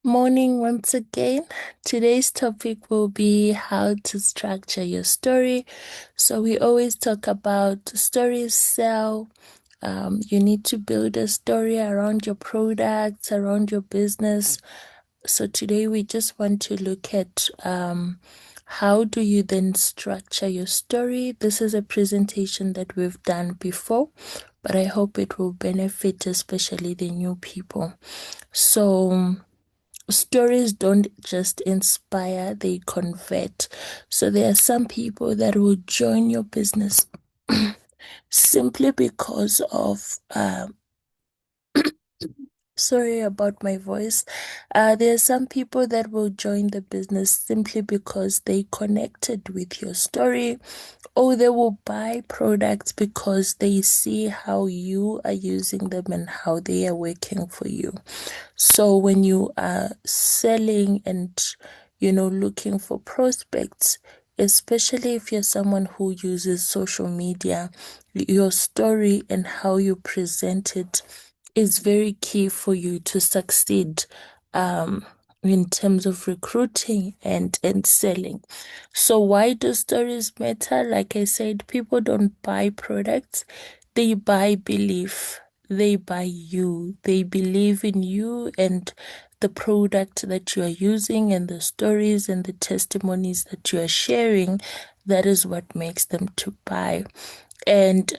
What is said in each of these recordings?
Morning once again. Today's topic will be how to structure your story. So we always talk about stories sell. You need to build a story around your products, around your business. So today we just want to look at how do you then structure your story. This is a presentation that we've done before, but I hope it will benefit especially the new people. So stories don't just inspire, they convert. So there are some people that will join your business simply because of sorry about my voice. There are some people that will join the business simply because they connected with your story, or they will buy products because they see how you are using them and how they are working for you. So when you are selling and, looking for prospects, especially if you're someone who uses social media, your story and how you present it is very key for you to succeed in terms of recruiting and selling. So why do stories matter? Like I said, people don't buy products, they buy belief. They buy you. They believe in you and the product that you are using and the stories and the testimonies that you are sharing. That is what makes them to buy. And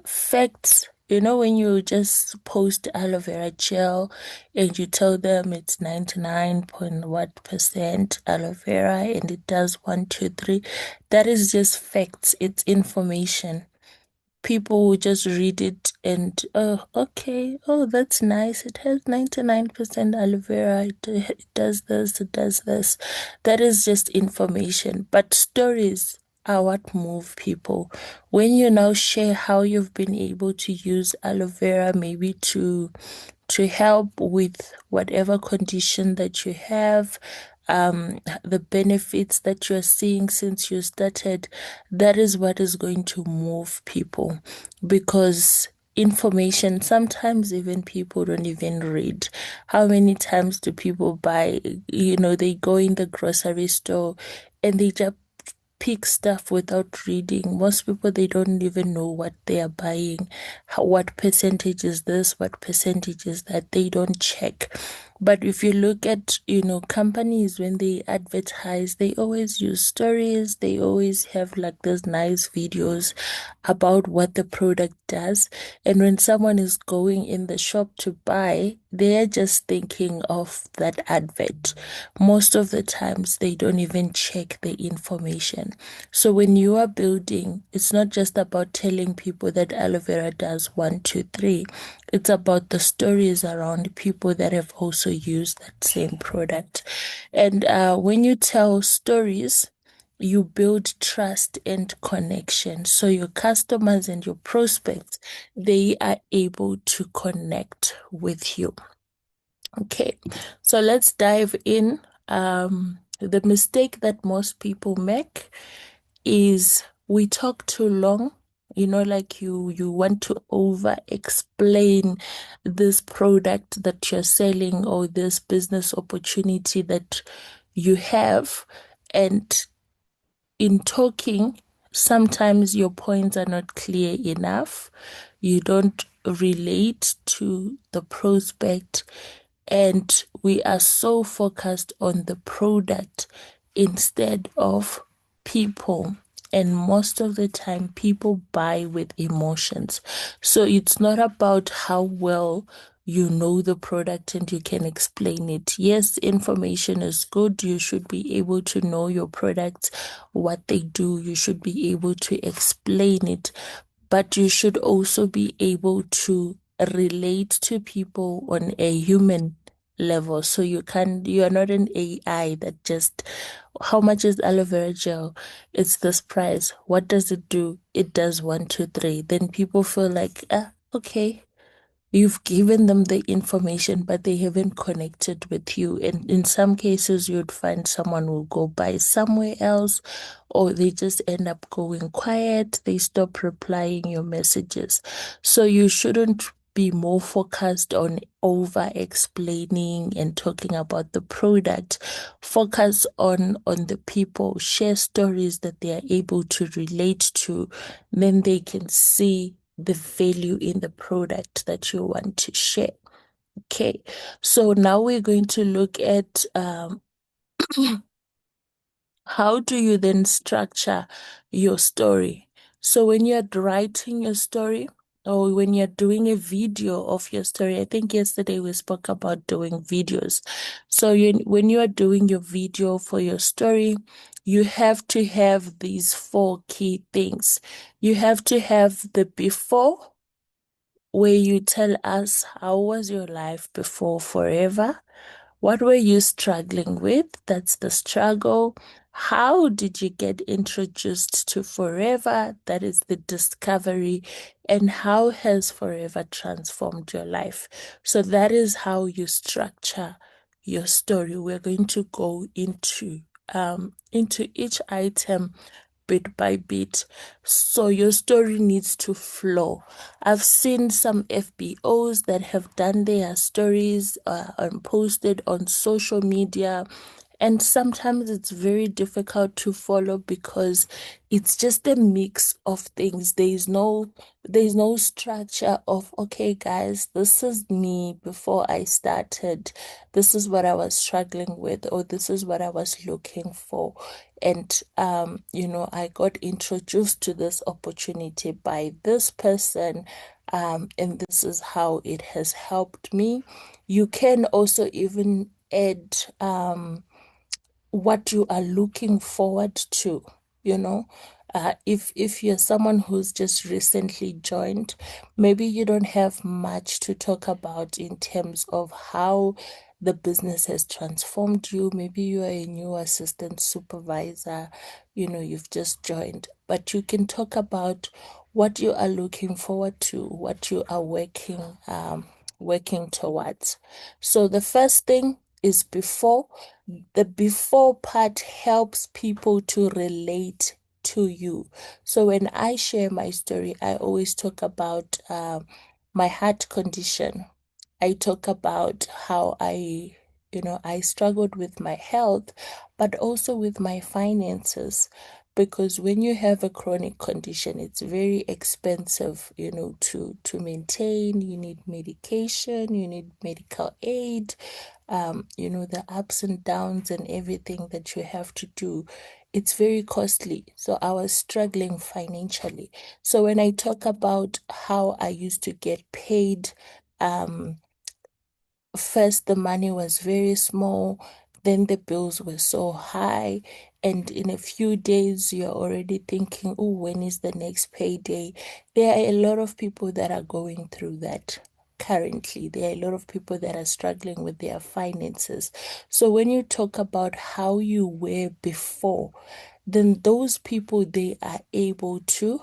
facts, when you just post aloe vera gel and you tell them it's 99 point what percent aloe vera and it does one, two, three, that is just facts. It's information. People will just read it and, oh, okay, oh, that's nice. It has 99% aloe vera. It does this, it does this. That is just information. But stories are what move people. When you now share how you've been able to use aloe vera, maybe to help with whatever condition that you have, the benefits that you're seeing since you started, that is what is going to move people because information, sometimes even people don't even read. How many times do people buy, they go in the grocery store and they just pick stuff without reading. Most people, they don't even know what they are buying. What percentage is this? What percentage is that? They don't check. But if you look at, companies when they advertise, they always use stories. They always have like those nice videos about what the product does. And when someone is going in the shop to buy, they're just thinking of that advert. Most of the times, they don't even check the information. So when you are building, it's not just about telling people that aloe vera does one, two, three. It's about the stories around people that have also used that same product. And when you tell stories, you build trust and connection. So your customers and your prospects, they are able to connect with you. Okay, so let's dive in. The mistake that most people make is we talk too long. Like you want to over explain this product that you're selling or this business opportunity that you have. And in talking, sometimes your points are not clear enough. You don't relate to the prospect, and we are so focused on the product instead of people. And most of the time, people buy with emotions. So it's not about how well you know the product and you can explain it. Yes, information is good. You should be able to know your products, what they do. You should be able to explain it, but you should also be able to relate to people on a human level. So you are not an AI that just, how much is aloe vera gel? It's this price. What does it do? It does one, two, three. Then people feel like, okay. You've given them the information, but they haven't connected with you. And in some cases, you'd find someone will go buy somewhere else, or they just end up going quiet. They stop replying your messages. So you shouldn't be more focused on over explaining and talking about the product. Focus on the people, share stories that they are able to relate to, then they can see the value in the product that you want to share. Okay, so now we're going to look at how do you then structure your story? So when you're writing your story or when you're doing a video of your story, I think yesterday we spoke about doing videos. So when you are doing your video for your story, you have to have these four key things. You have to have the before, where you tell us how was your life before forever. What were you struggling with? That's the struggle. How did you get introduced to forever? That is the discovery. And how has forever transformed your life? So that is how you structure your story. We're going to go into each item bit by bit. So your story needs to flow. I've seen some FBOs that have done their stories and posted on social media. And sometimes it's very difficult to follow because it's just a mix of things. There's no structure of, okay, guys, this is me before I started. This is what I was struggling with, or this is what I was looking for. And I got introduced to this opportunity by this person. And this is how it has helped me. You can also even add what you are looking forward to, you know. If you're someone who's just recently joined, maybe you don't have much to talk about in terms of how the business has transformed you. Maybe you are a new assistant supervisor, you've just joined, but you can talk about what you are looking forward to, what you are working towards. So the first thing is before. The before part helps people to relate to you. So when I share my story, I always talk about my heart condition. I talk about how I struggled with my health, but also with my finances. Because when you have a chronic condition, it's very expensive, to maintain. You need medication, you need medical aid, the ups and downs and everything that you have to do. It's very costly. So I was struggling financially. So when I talk about how I used to get paid, um, first the money was very small, then the bills were so high, and in a few days you're already thinking, oh, when is the next payday? There are a lot of people that are going through that currently. There are a lot of people that are struggling with their finances. So when you talk about how you were before, then those people, they are able to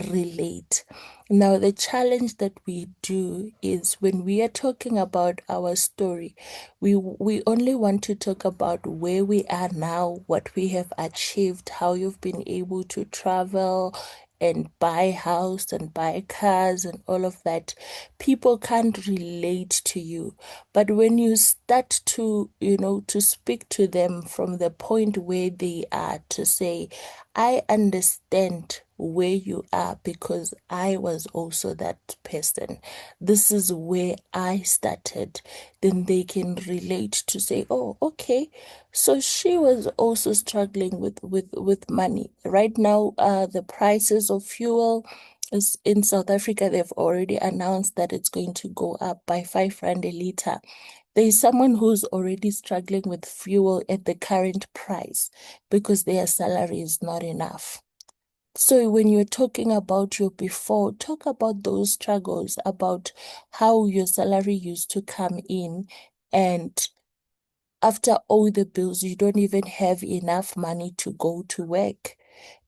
relate. Now, the challenge that we do is when we are talking about our story, we only want to talk about where we are now, what we have achieved, how you've been able to travel and buy house and buy cars and all of that. People can't relate to you. But when you start to speak to them from the point where they are, to say, I understand where you are because I was also that person. This is where I started. Then they can relate to say, oh, okay. So she was also struggling with money. Right now, the prices of fuel is in South Africa, they've already announced that it's going to go up by 5 rand a liter. There is someone who's already struggling with fuel at the current price because their salary is not enough. So when you're talking about your before, talk about those struggles, about how your salary used to come in, and after all the bills, you don't even have enough money to go to work.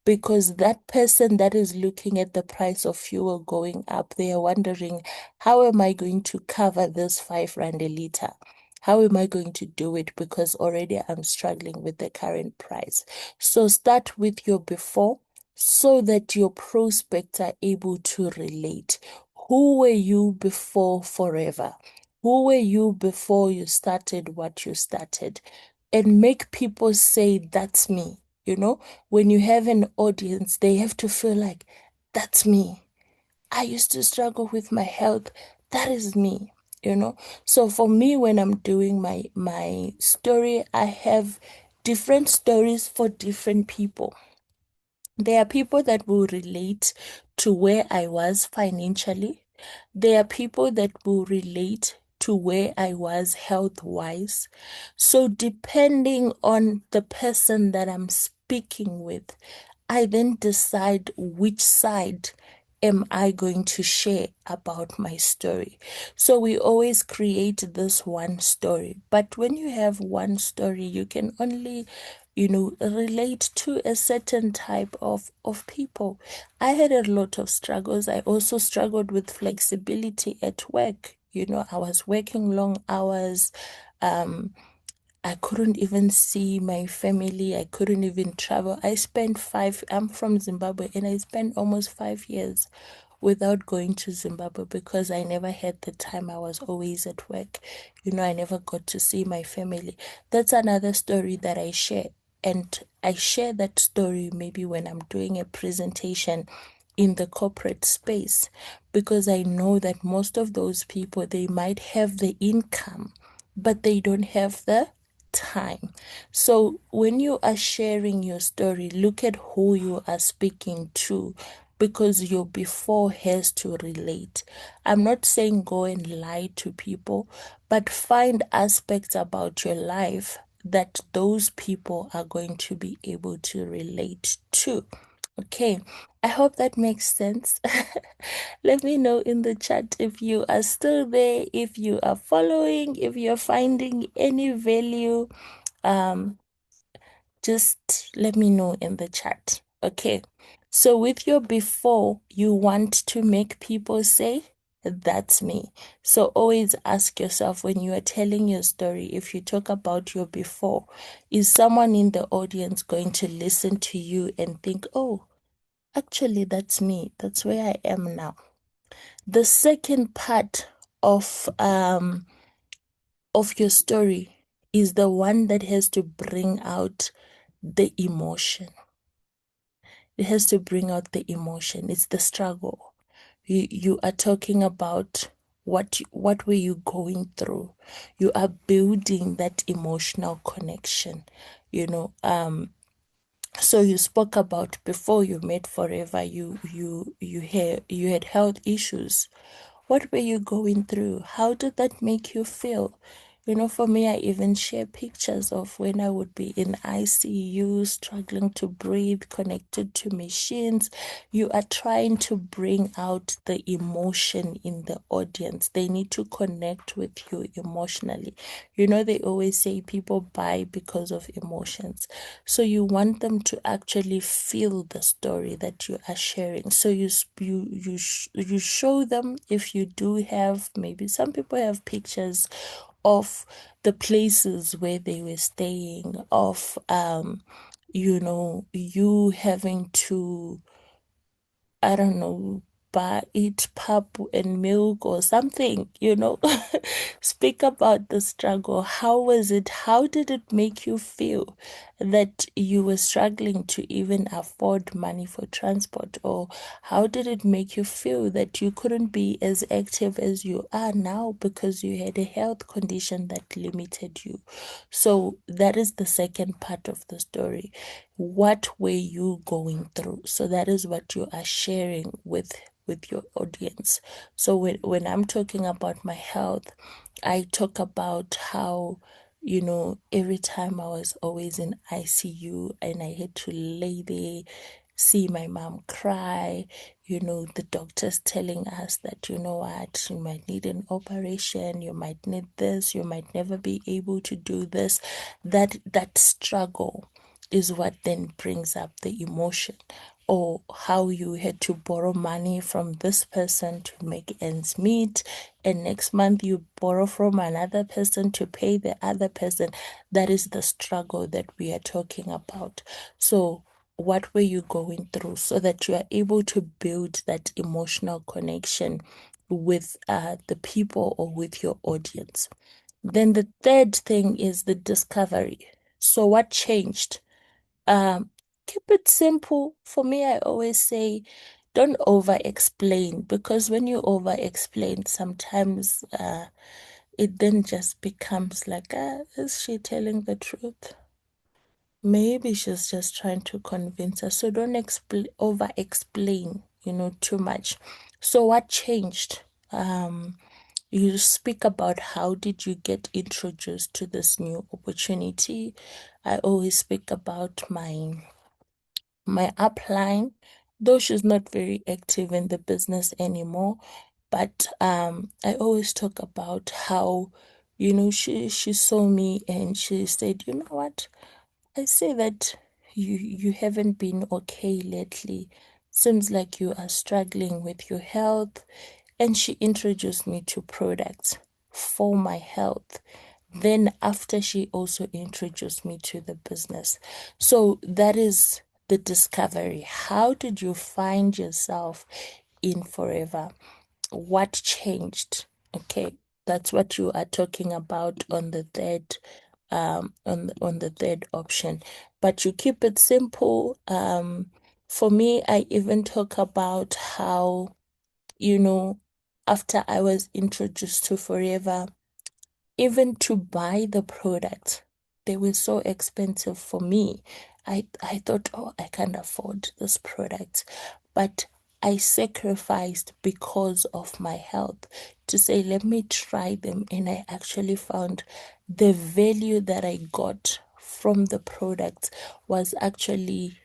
Because that person that is looking at the price of fuel going up, they are wondering, how am I going to cover this 5 rand a liter? How am I going to do it? Because already I'm struggling with the current price. So start with your before so that your prospects are able to relate. who were you before forever? Who were you before you started what you started? And make people say, that's me. You know, when you have an audience, they have to feel like, that's me. I used to struggle with my health. That is me, you know. So for me, when I'm doing my story, I have different stories for different people. There are people that will relate to where I was financially. There are people that will relate to where I was health wise. So, depending on the person that I'm speaking with, I then decide which side am I going to share about my story. So, we always create this one story. But when you have one story, you can only relate to a certain type of people. I had a lot of struggles. I also struggled with flexibility at work. I was working long hours. I couldn't even see my family. I couldn't even travel. I'm from Zimbabwe, and I spent almost 5 years without going to Zimbabwe because I never had the time. I was always at work. I never got to see my family. That's another story that I share. And I share that story maybe when I'm doing a presentation in the corporate space because I know that most of those people, they might have the income, but they don't have the time. So when you are sharing your story, look at who you are speaking to because your before has to relate. I'm not saying go and lie to people, but find aspects about your life that those people are going to be able to relate to. Okay, I hope that makes sense. Let me know in the chat if you are still there, if you are following, if you're finding any value. Um, just let me know in the chat. Okay, so with your before, you want to make people say, that's me. So always ask yourself when you are telling your story, if you talk about your before, is someone in the audience going to listen to you and think, oh, actually, that's me. That's where I am now. The second part of your story is the one that has to bring out the emotion. It has to bring out the emotion. It's the struggle. You are talking about what were you going through. You are building that emotional connection. So you spoke about before you met forever, you had health issues. What were you going through? How did that make you feel? For me, I even share pictures of when I would be in ICU, struggling to breathe, connected to machines. You are trying to bring out the emotion in the audience. They need to connect with you emotionally. They always say people buy because of emotions. So you want them to actually feel the story that you are sharing. So you show them, if you do have, maybe some people have pictures of the places where they were staying, of you having to, I don't know, eat pap and milk or something. Speak about the struggle. How was it? How did it make you feel that you were struggling to even afford money for transport? Or how did it make you feel that you couldn't be as active as you are now because you had a health condition that limited you? So that is the second part of the story. What were you going through? So that is what you are sharing with your audience. So when I'm talking about my health, I talk about how every time I was always in ICU and I had to lay there, see my mom cry, the doctors telling us that, what, you might need an operation, you might need this, you might never be able to do this. That struggle is what then brings up the emotion, or how you had to borrow money from this person to make ends meet, and next month you borrow from another person to pay the other person. That is the struggle that we are talking about. So what were you going through, so that you are able to build that emotional connection with the people or with your audience. Then the third thing is the discovery. So what changed? Um, Keep it simple. For me, I always say don't over explain, because when you over explain, sometimes it then just becomes like, is she telling the truth? Maybe she's just trying to convince us. So don't over explain, too much. So what changed? You speak about how did you get introduced to this new opportunity. I always speak about my upline, though she's not very active in the business anymore. But I always talk about how, she saw me and she said, you know what? I say that you haven't been okay lately. Seems like you are struggling with your health. And she introduced me to products for my health. Then after she also introduced me to the business. So that is the discovery. How did you find yourself in Forever? What changed? Okay, that's what you are talking about on the third on the third option. But you keep it simple. For me, I even talk about how, after I was introduced to Forever, even to buy the product, they were so expensive for me. I thought, oh, I can't afford this product. But I sacrificed because of my health to say, let me try them. And I actually found the value that I got from the product was actually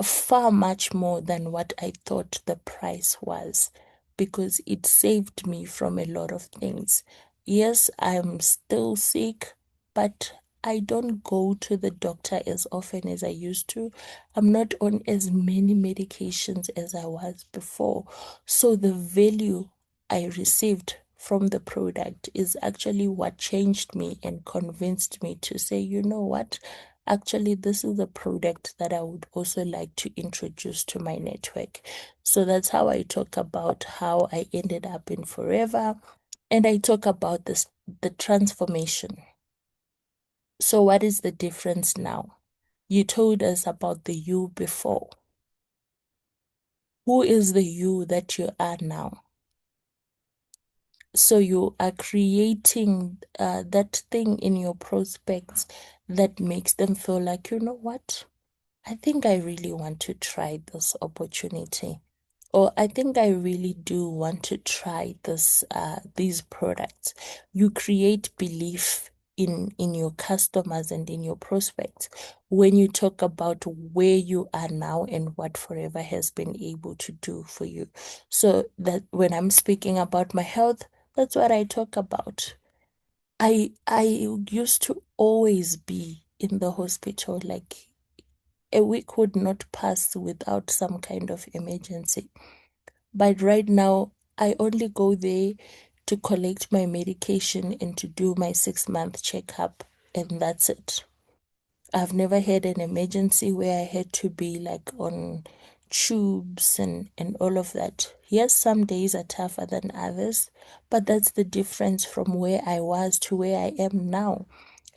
far much more than what I thought the price was, because it saved me from a lot of things. Yes, I'm still sick, but I don't go to the doctor as often as I used to. I'm not on as many medications as I was before. So the value I received from the product is actually what changed me and convinced me to say, you know what? Actually, this is a product that I would also like to introduce to my network. So that's how I talk about how I ended up in Forever. And I talk about the transformation. So what is the difference now? You told us about the you before. Who is the you that you are now? So you are creating that thing in your prospects that makes them feel like, you know what? I think I really want to try this opportunity. Or I think I really do want to try these products. You create belief in your customers and in your prospects when you talk about where you are now and what Forever has been able to do for you. So that when I'm speaking about my health, that's what I talk about. I used to always be in the hospital, like a week would not pass without some kind of emergency. But right now, I only go there to collect my medication and to do my 6 month checkup, and that's it. I've never had an emergency where I had to be like on tubes and all of that. Yes, some days are tougher than others, but that's the difference from where I was to where I am now.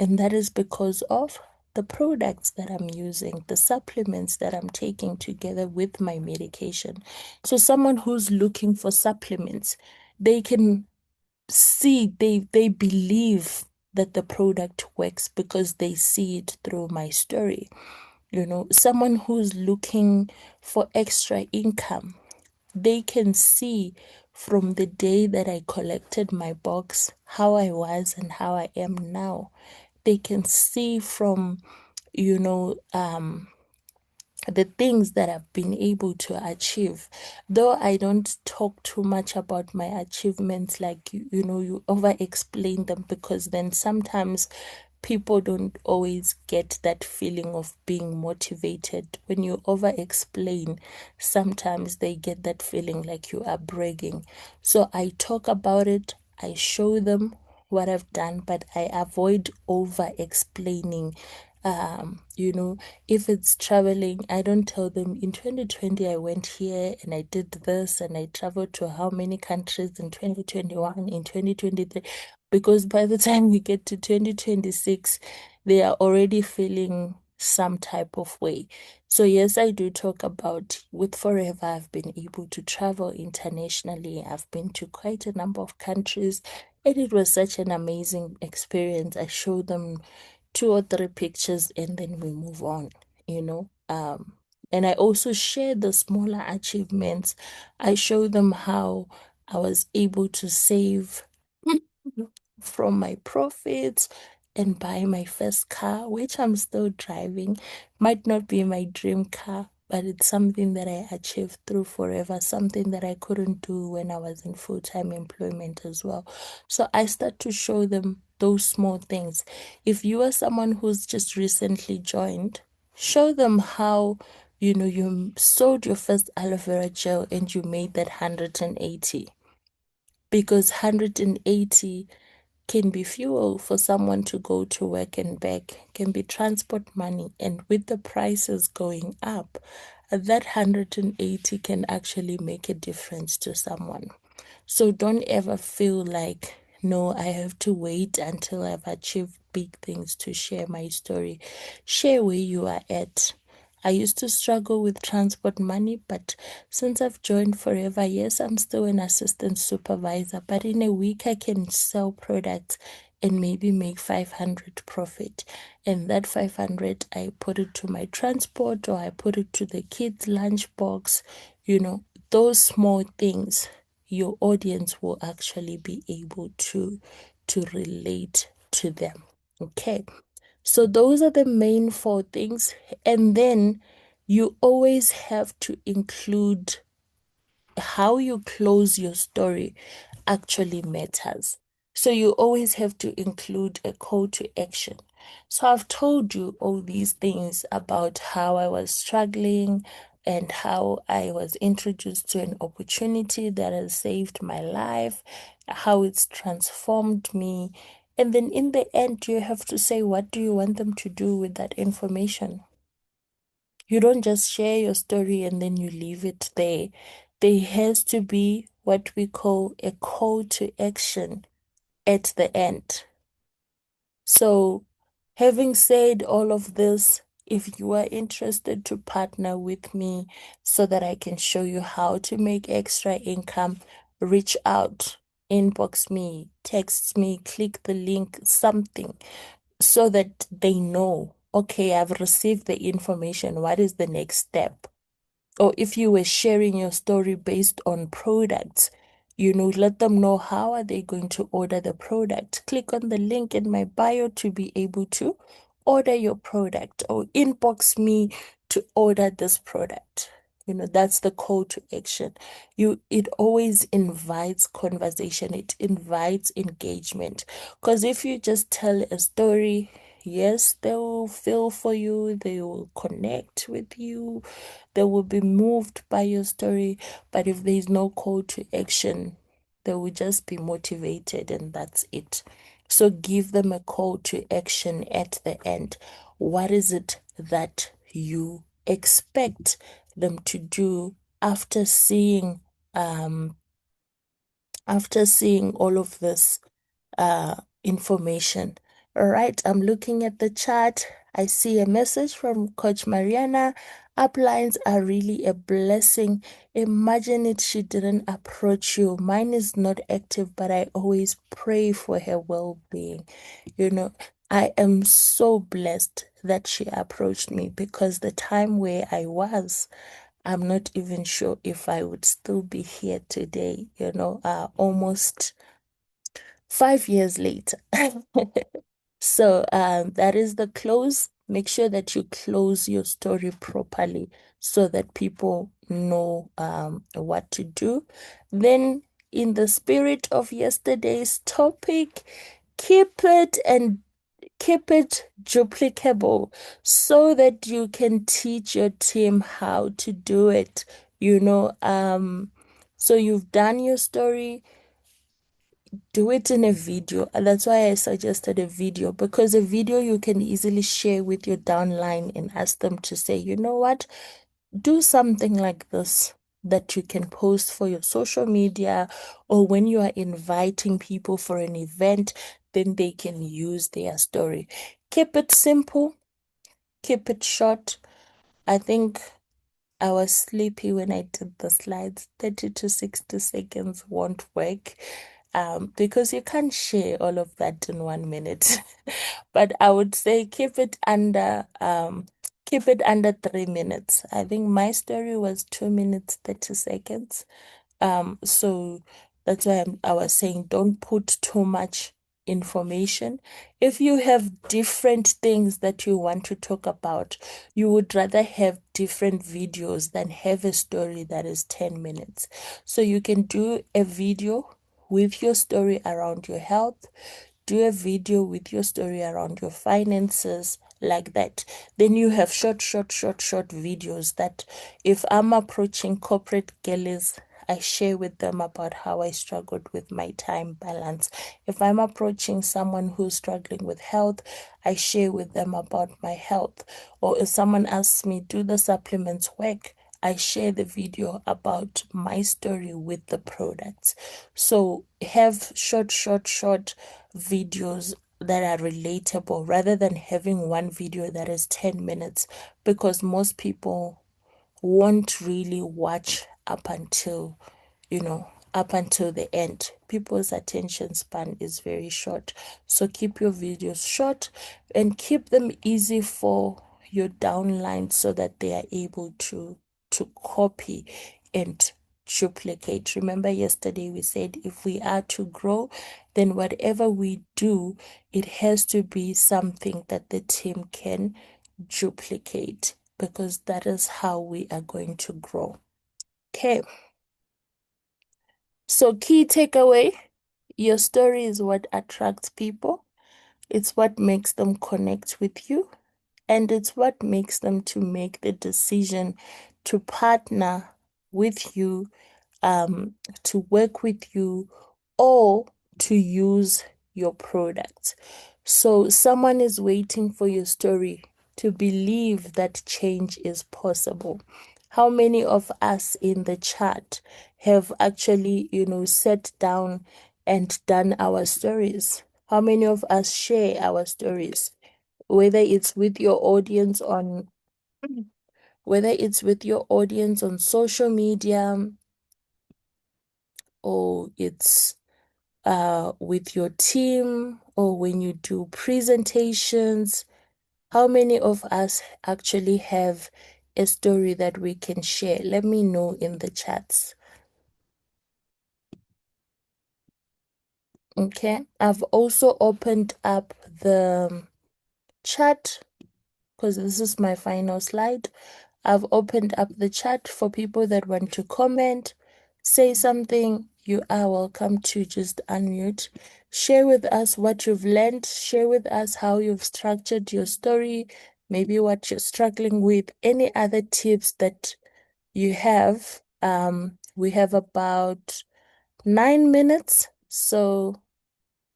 And that is because of the products that I'm using, the supplements that I'm taking together with my medication. So someone who's looking for supplements, they can see, they believe that the product works because they see it through my story. Someone who's looking for extra income, they can see from the day that I collected my box how I was and how I am now. They can see from, the things that I've been able to achieve. Though I don't talk too much about my achievements, like you over explain them, because then sometimes people don't always get that feeling of being motivated. When you over explain, sometimes they get that feeling like you are bragging. So I talk about it, I show them what I've done, but I avoid over explaining You know, if it's traveling, I don't tell them in 2020 I went here and I did this and I traveled to how many countries in 2021, in 2023, because by the time we get to 2026, they are already feeling some type of way. So yes, I do talk about with Forever, I've been able to travel internationally. I've been to quite a number of countries, and it was such an amazing experience. I show them two or three pictures and then we move on, you know. And I also share the smaller achievements. I show them how I was able to save from my profits and buy my first car, which I'm still driving. Might not be my dream car, but it's something that I achieved through Forever, something that I couldn't do when I was in full-time employment as well. So I start to show them those small things. If you are someone who's just recently joined, show them how, you know, you sold your first aloe vera gel and you made that 180, because 180 can be fuel for someone to go to work and back, can be transport money. And with the prices going up, that 180 can actually make a difference to someone. So don't ever feel like, no, I have to wait until I've achieved big things to share my story. Share where you are at. I used to struggle with transport money, but since I've joined Forever, yes, I'm still an assistant supervisor, but in a week I can sell products and maybe make 500 profit. And that 500, I put it to my transport or I put it to the kids' lunchbox. You know, those small things, your audience will actually be able to relate to them. Okay. So those are the main four things. And then you always have to include how you close your story actually matters. So you always have to include a call to action. So I've told you all these things about how I was struggling and how I was introduced to an opportunity that has saved my life, how it's transformed me. And then in the end, you have to say, what do you want them to do with that information? You don't just share your story and then you leave it there. There has to be what we call a call to action at the end. So, having said all of this, if you are interested to partner with me so that I can show you how to make extra income, reach out, inbox me, text me, click the link, something, so that they know, okay, I've received the information. What is the next step? Or if you were sharing your story based on products, you know, let them know how are they going to order the product. Click on the link in my bio to be able to order your product, or inbox me to order this product. You know, that's the call to action. It always invites conversation, it invites engagement. Because if you just tell a story, yes, they will feel for you, they will connect with you, they will be moved by your story. But if there is no call to action, they will just be motivated and that's it. So give them a call to action at the end. What is it that you expect them to do after seeing um all of this information? All right, I'm looking at the chat. I see a message from Coach Mariana. Uplines are really a blessing. Imagine it, she didn't approach you. Mine is not active, but I always pray for her well-being. You know, I am so blessed that she approached me, because the time where I was, I'm not even sure if I would still be here today, you know, almost 5 years later. So that is the close. Make sure that you close your story properly so that people know what to do. Then, in the spirit of yesterday's topic, keep it and keep it duplicable so that you can teach your team how to do it. You know, so you've done your story, do it in a video. And that's why I suggested a video, because a video you can easily share with your downline and ask them to say, you know what, do something like this that you can post for your social media, or when you are inviting people for an event, then they can use their story. Keep it simple, keep it short. I think I was sleepy when I did the slides. 30 to 60 seconds won't work, because you can't share all of that in 1 minute. But I would say keep it under 3 minutes. I think my story was 2 minutes, 30 seconds. So that's why I was saying don't put too much information. If you have different things that you want to talk about, you would rather have different videos than have a story that is 10 minutes. So you can do a video with your story around your health, do a video with your story around your finances, like that. Then you have short videos that if I'm approaching corporate girlies, I share with them about how I struggled with my time balance. If I'm approaching someone who's struggling with health, I share with them about my health. Or if someone asks me, do the supplements work? I share the video about my story with the products. So have short videos that are relatable rather than having one video that is 10 minutes, because most people won't really watch up until the end. People's attention span is very short. So keep your videos short and keep them easy for your downline so that they are able to copy and duplicate. Remember yesterday we said if we are to grow, then whatever we do, it has to be something that the team can duplicate, because that is how we are going to grow. Okay. So key takeaway, your story is what attracts people. It's what makes them connect with you, and it's what makes them to make the decision to partner with you, to work with you, or to use your product. So someone is waiting for your story to believe that change is possible. How many of us in the chat have actually, sat down and done our stories? How many of us share our stories? Whether it's with your audience on social media, or it's with your team, or when you do presentations. How many of us actually have a story that we can share? Let me know in the chats. Okay, I've also opened up the chat because this is my final slide. I've opened up the chat for people that want to comment, say something. You are welcome to just unmute. Share with us what you've learned. Share with us how you've structured your story, maybe what you're struggling with, any other tips that you have. We have about 9 minutes, so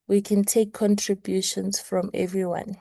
we can take contributions from everyone.